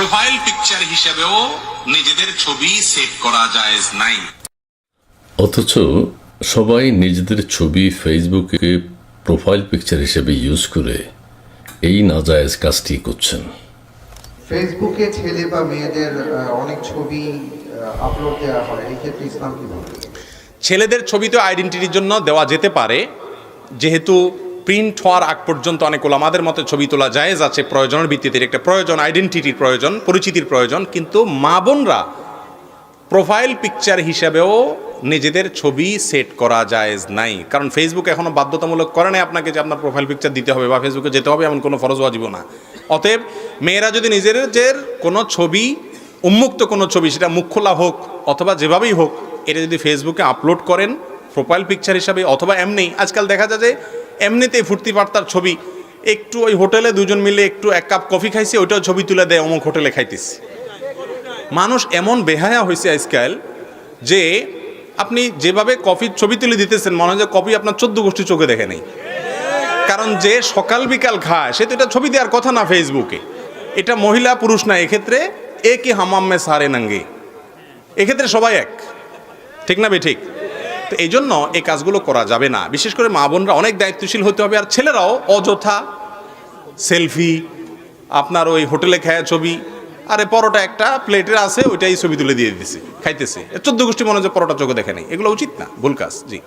Profile picture হিসেবেও নিজেদের ছবি সেভ করা জায়েজ নাই। অথচ সবাই নিজেদের ছবি ফেসবুকে প্রোফাইল পিকচার হিসেবে ইউজ করে এই নাজায়েজ কাজটি করছেন। ফেসবুকে ছেলে বা মেয়েদের অনেক ছবি আপলোড দেওয়া হয়, এই ক্ষেত্রে ইসলাম কি বলে? ছেলেদের ছবি তো আইডেন্টিটির জন্য দেওয়া যেতে পারে, যেহেতু প্রিন্ট হওয়ার আগ পর্যন্ত অনেক ওলামাদের মতে ছবি তোলা জায়েজ আছে, প্রয়োজনের ভিত্তিতে একটা প্রয়োজন, আইডেন্টিটির প্রয়োজন, পরিচিতির প্রয়োজন। কিন্তু মা বোনরা প্রোফাইল পিকচার হিসাবেও নিজেদের ছবি সেট করা জায়েজ নাই, কারণ ফেসবুক এখনো বাধ্যতামূলক করে নাই আপনাকে যে আপনার প্রোফাইল পিকচার দিতে হবে বা ফেসবুকে যেতে হবে, এমন কোনো ফরজ ওয়াজিব না। অতএব মেয়েরা যদি নিজেদের কোনো ছবি, উন্মুক্ত কোনো ছবি, সেটা মুখ খোলা হোক অথবা যেভাবেই হোক, এটা যদি ফেসবুকে আপলোড করেন প্রোফাইল পিকচার হিসাবে অথবা এমনি, আজকাল দেখা যায় যে এমনিতেই ফুর্তি পার্তার ছবি, একটু ওই হোটেলে দুজন মিলে একটু এক কাপ কফি খাইছে, ওইটাও ছবি তুলে দেয় অমুক হোটেলে খাইতেছে। মানুষ এমন বেহায়া হয়েছে আজকাল যে আপনি যেভাবে কফির ছবি তুলে দিতেছেন, মনে হয় যে কফি আপনার 14 গোষ্ঠী চোখে দেখে নেই। কারণ যে সকাল বিকাল খায় সে তো এটা ছবি দেওয়ার কথা না ফেসবুকে। এটা মহিলা পুরুষ না, এক্ষেত্রে একই হামাম্মে সারে নাঙ্গে, এক্ষেত্রে সবাই এক, ঠিক না বে ঠিক? তো এই জন্য এই কাজগুলো করা যাবে না। বিশেষ করে মা বোনরা অনেক দায়িত্বশীল হতে হবে। আর ছেলেরাও অযথা সেলফি, আপনার ওই হোটেলে খায়া ছবি, আরে পরোটা একটা প্লেটের আছে ওইটাই ছবি তুলে দিয়ে দিতেছে, খাইতেছে, 14 গোষ্ঠী মনে হয় পরোটা চোখে দেখে নেই। এগুলো উচিত না, ভুল কাজ। জি।